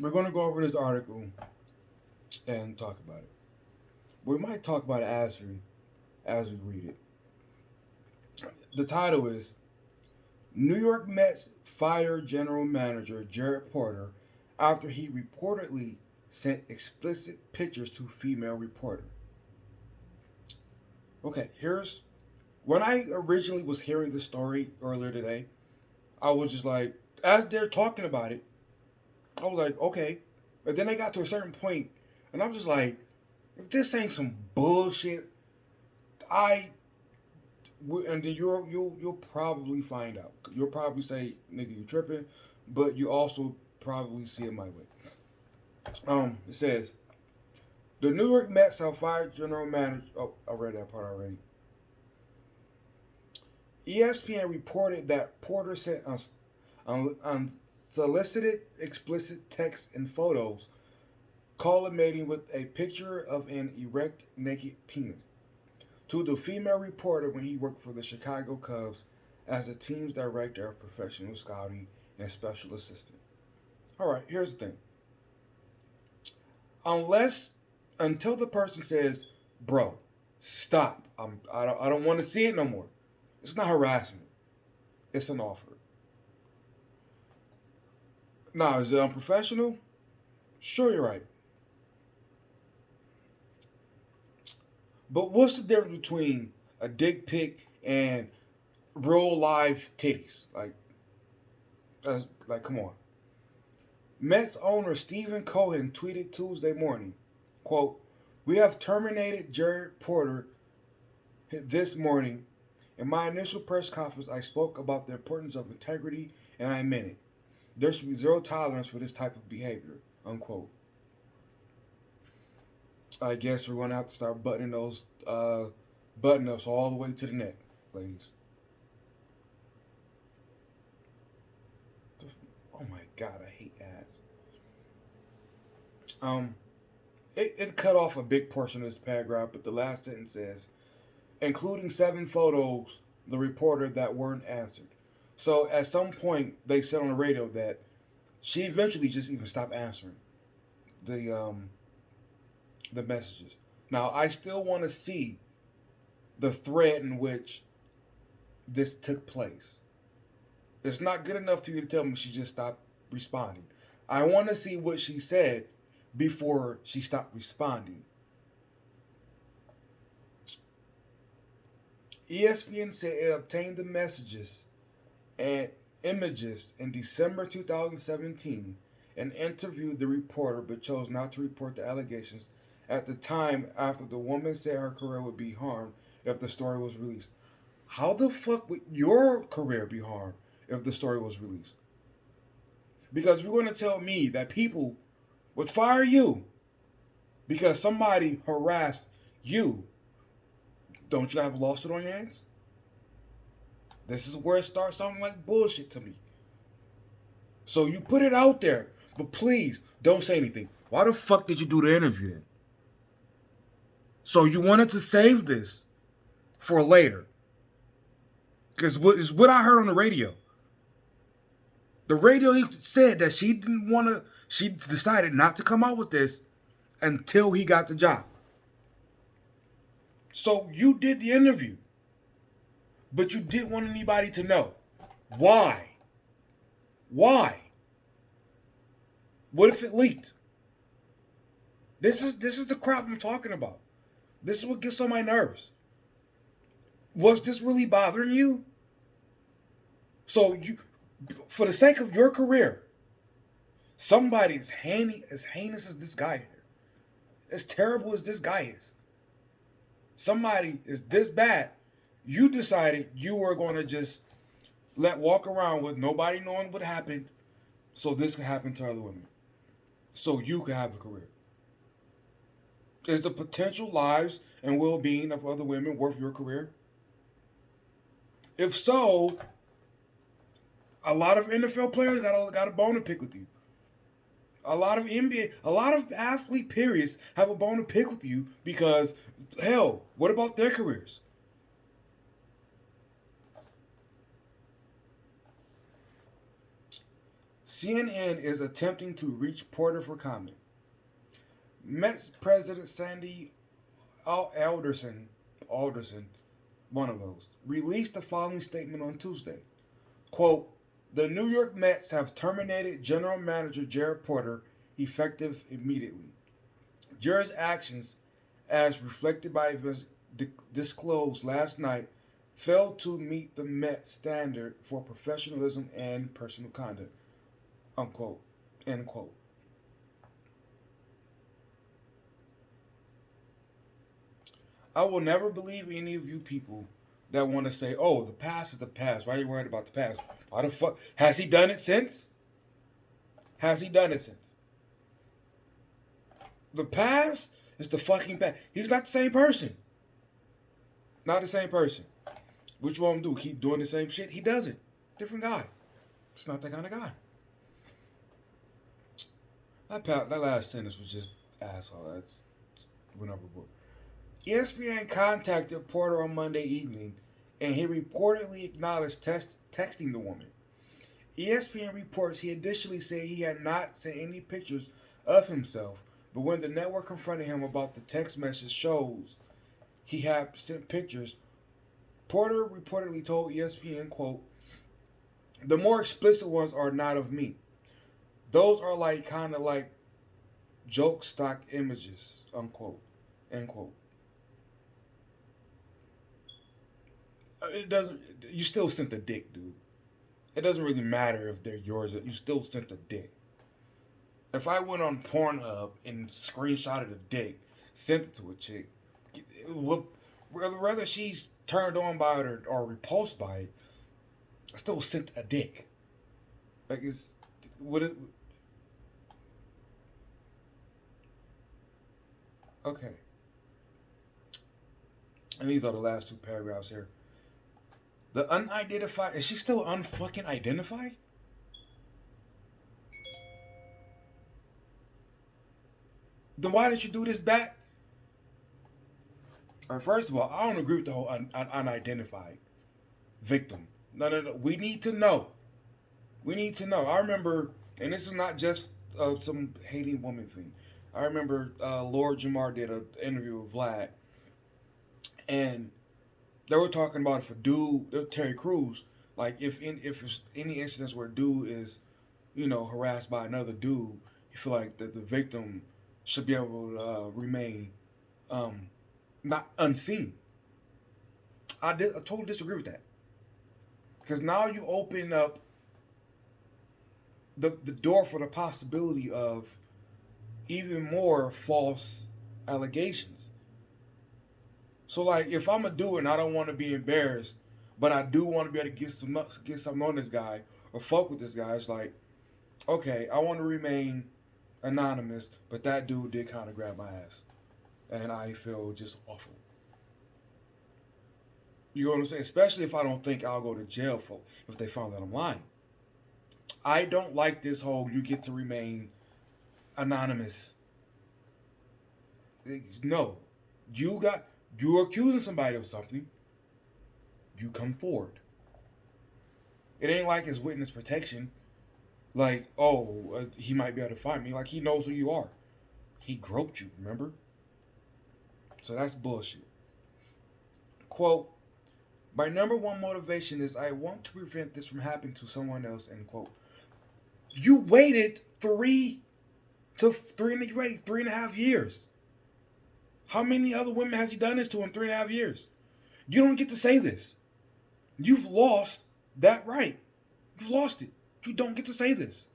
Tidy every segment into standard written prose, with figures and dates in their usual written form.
We're going to go over this article and talk about it. We might talk about it as we read it. The title is New York Mets fire general manager Jared Porter after he reportedly sent explicit pictures to female reporter. Okay, here's when I originally was hearing this story earlier today, I was just like, as they're talking about it, I was like, okay. But then I got to a certain point, and I'm just like, if this ain't some bullshit, I and then you'll probably find out. You'll probably say, "Nigga, you tripping," but you also probably see it my way. It says the New York Mets have fired general manager. Oh, I read that part already. ESPN reported that Porter sent unsolicited explicit texts and photos culminating with a picture of an erect naked penis to the female reporter when he worked for the Chicago Cubs as the team's director of professional scouting and special assistant. All right, here's the thing. Unless until the person says, "Bro, stop. I don't want to see it no more." It's not harassment. It's an offer. Now, is it unprofessional? Sure, you're right. But what's the difference between a dick pic and real live titties? Like, come on. Mets owner Stephen Cohen tweeted Tuesday morning, quote, "We have terminated Jared Porter this morning. In my initial press conference, I spoke about the importance of integrity, and I meant it. There should be zero tolerance for this type of behavior," unquote. I guess we're going to have to start buttoning those button ups all the way to the neck, ladies. Oh my God, I hate ads. Um, it cut off a big portion of this paragraph, but the last sentence says, including 7 photos, the reporter that weren't answered. So at some point, they said on the radio that she eventually just even stopped answering the um, the messages. Now I still want to see the thread in which this took place. It's not good enough to you to tell me she just stopped responding. I want to see what she said before she stopped responding. ESPN said it obtained the messages and images in December 2017 and interviewed the reporter but chose not to report the allegations at the time after the woman said her career would be harmed if the story was released. How the fuck would your career be harmed if the story was released? Because you're going to tell me that people would fire you because somebody harassed you, don't you have a lawsuit on your hands? This is where it starts sounding like bullshit to me. So you put it out there, but please don't say anything. Why the fuck did you do the interview then? So you wanted to save this for later. Because what is what I heard on the radio. The radio said that she didn't want to, she decided not to come out with this until he got the job. So you did the interview, but you didn't want anybody to know. Why? Why? What if it leaked? This is the crap I'm talking about. This is what gets on my nerves. Was this really bothering you? So you, for the sake of your career, somebody as heinous as this guy here, as terrible as this guy is, somebody is this bad. You decided you were going to just let walk around with nobody knowing what happened, so this could happen to other women, so you could have a career. Is the potential lives and well-being of other women worth your career? If so, a lot of NFL players got a bone to pick with you. A lot of NBA, a lot of athlete periods have a bone to pick with you because, hell, what about their careers? CNN is attempting to reach Porter for comment. Mets President Sandy Alderson, one of those, released the following statement on Tuesday. Quote, the New York Mets have terminated General Manager Jared Porter effective immediately. Jared's actions, as reflected by events disclosed last night, failed to meet the Mets standard for professionalism and personal conduct. Unquote. End quote. I will never believe any of you people that want to say, oh, the past is the past. Why are you worried about the past? Why the fuck? Has he done it since? Has he done it since? The past is the fucking past. He's not the same person. Not the same person. What you want him to do? Keep doing the same shit? He doesn't. Different guy. It's not that kind of guy. That last sentence was just asshole. That's went overboard. ESPN contacted Porter on Monday evening, and he reportedly acknowledged texting the woman. ESPN reports he additionally said he had not sent any pictures of himself, but when the network confronted him about the text message shows he had sent pictures, Porter reportedly told ESPN, quote, the more explicit ones are not of me. Those are like kind of like joke stock images, unquote, end quote. It doesn't, you still sent the dick, dude. It doesn't really matter if they're yours, you still sent the dick. If I went on Pornhub and screenshotted a dick, sent it to a chick, whether she's turned on by it or repulsed by it, I still sent a dick. Like, it's, would it, okay. And these are the last two paragraphs here. The unidentified, is she still unfucking identified? Then why did you do this back? All right, first of all, I don't agree with the whole unidentified victim. No. We need to know. We need to know. I remember, and this is not just some hating woman thing. I remember Lord Jamar did an interview with Vlad, and they were talking about if a dude, Terry Crews, like if it's any instance where a dude is, harassed by another dude, you feel like that the victim should be able to remain not unseen. I totally disagree with that. Because now you open up the door for the possibility of even more false allegations. So, like, if I'm a dude and I don't want to be embarrassed, but I do want to be able to get something on this guy or fuck with this guy, it's like, okay, I want to remain anonymous, but that dude did kind of grab my ass. And I feel just awful. You know what I'm saying? Especially if I don't think I'll go to jail if they found that I'm lying. I don't like this whole you get to remain anonymous. No. You're accusing somebody of something. You come forward. It ain't like it's witness protection. Like, he might be able to find me. Like, he knows who you are. He groped you, remember? So that's bullshit. Quote, my number one motivation is I want to prevent this from happening to someone else, end quote. You waited 3.5 years. How many other women has he done this to in 3.5 years? You don't get to say this. You've lost that right. You've lost it. You don't get to say this.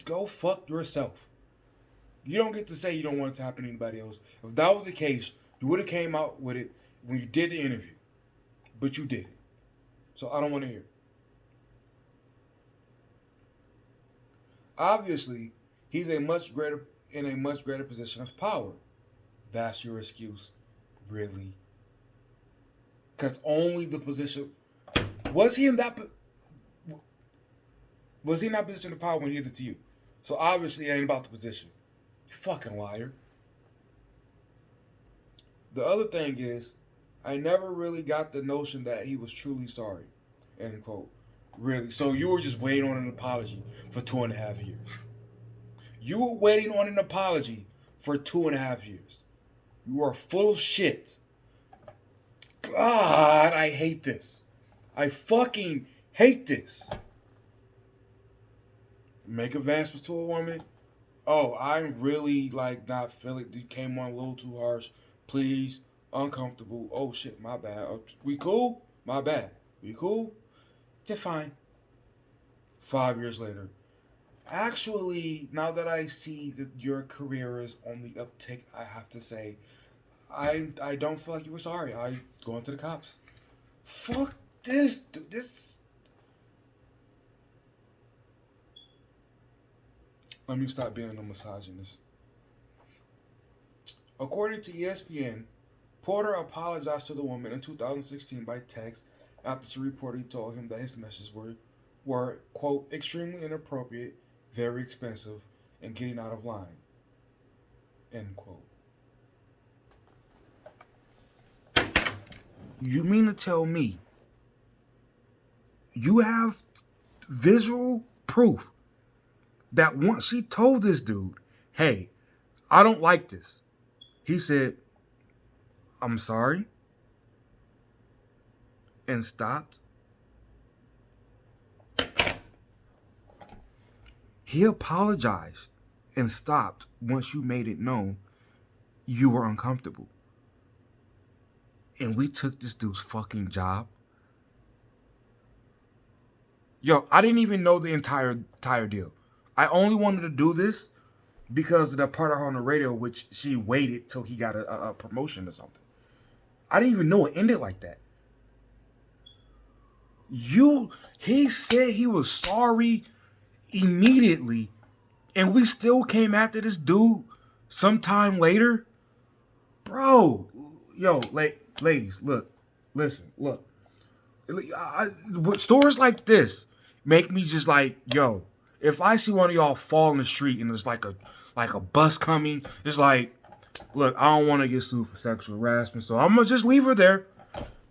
Go fuck yourself. You don't get to say you don't want it to happen to anybody else. If that was the case, you would have came out with it when you did the interview. But you didn't. So I don't want to hear it. Obviously, he's in a much greater position of power. That's your excuse, really? Because only the position was he in that position of power when he did it to you? So obviously, it ain't about the position. You fucking liar. The other thing is, I never really got the notion that he was truly sorry, end quote. Really? So you were just waiting on an apology for 2.5 years. You were waiting on an apology for 2.5 years. You are full of shit. God, I hate this. I fucking hate this. Make advancements to a woman. Oh, I'm really like not feeling. You came on a little too harsh. Please, uncomfortable. Oh shit, my bad. We cool? My bad. We cool? They're fine. 5 years later. Actually, now that I see that your career is on the uptick, I have to say, I don't feel like you were sorry. I going to the cops. Fuck this, dude. This. Let me stop being a misogynist. According to ESPN, Porter apologized to the woman in 2016 by text after she reportedly told him that his messages were quote, extremely inappropriate, very expensive, and getting out of line, end quote. You mean to tell me you have visual proof that once she told this dude, hey, I don't like this, he said, I'm sorry, and stopped? He apologized and stopped once you made it known you were uncomfortable. And we took this dude's fucking job. Yo, I didn't even know the entire deal. I only wanted to do this because of the part of her on the radio, which she waited till he got a promotion or something. I didn't even know it ended like that. He said he was sorry immediately, and we still came after this dude sometime later. Bro, yo, ladies, look, listen, look. Stories like this make me just like, yo, if I see one of y'all fall in the street and there's like a bus coming, it's like, look, I don't want to get sued for sexual harassment, so I'm gonna just leave her there.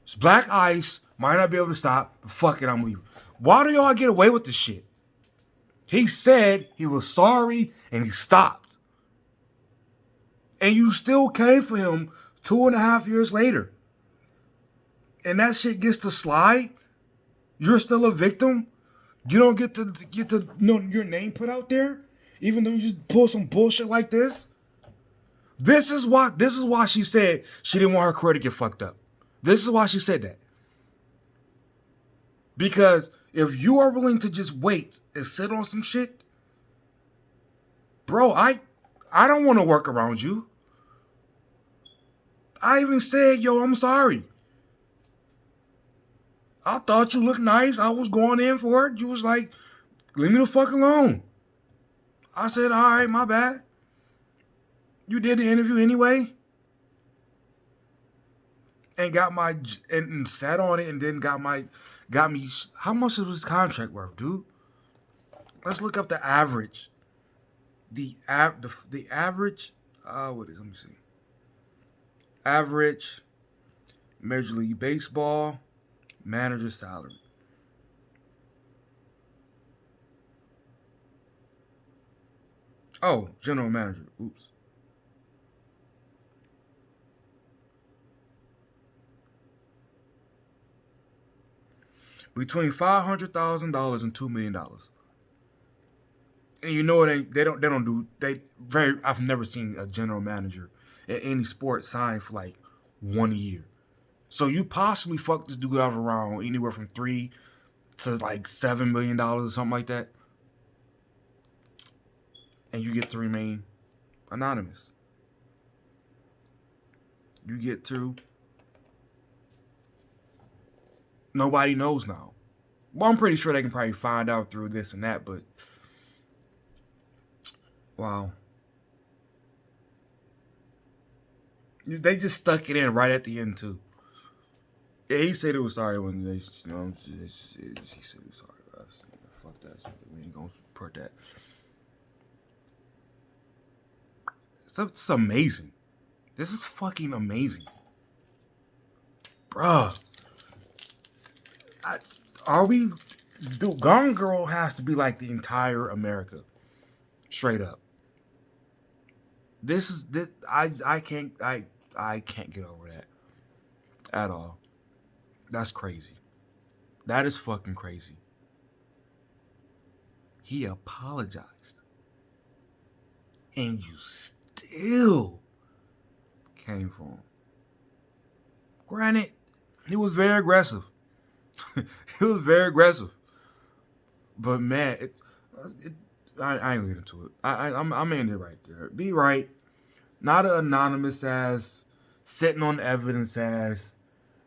It's black ice, might not be able to stop, but fuck it, I'm leaving. Why do y'all get away with this shit? He said he was sorry and he stopped. And you still came for him 2.5 years later. And that shit gets to slide. You're still a victim. You don't get to know your name put out there, even though you just pull some bullshit like this. This is why she said she didn't want her career to get fucked up. This is why she said that. Because if you are willing to just wait and sit on some shit, bro, I don't want to work around you. I even said, yo, I'm sorry. I thought you looked nice. I was going in for it. You was like, leave me the fuck alone. I said, all right, my bad. You did the interview anyway. And and sat on it and then got me, how much was his contract worth, dude? Let's look up the average. The average, what is it? Let me see. Average Major League Baseball manager salary. Oh, general manager. Oops. Between $500,000 and $2 million. And you know I've never seen a general manager at any sport sign for like 1 year. So you possibly fuck this dude out around anywhere from $3 to like $7 million or something like that. And you get to remain anonymous. You get to, nobody knows now. Well, I'm pretty sure they can probably find out through this and that, but wow. They just stuck it in right at the end too. Yeah, he said he was sorry when they, he said he was sorry. Fuck that shit. We ain't gonna support that. It's amazing. This is fucking amazing. Bruh. Are we dude, Gone Girl has to be like the entire America, straight up. This is this. I can't get over that at all. That's crazy. That is fucking crazy. He apologized, and you still came for him. Granted, he was very aggressive. He was very aggressive. But man, I ain't getting into it. I'm ending it right there. Be right. Not an anonymous ass, sitting on evidence ass,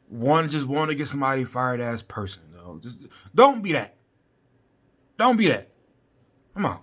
want to get somebody fired ass person. No, just don't be that. Don't be that. Come on.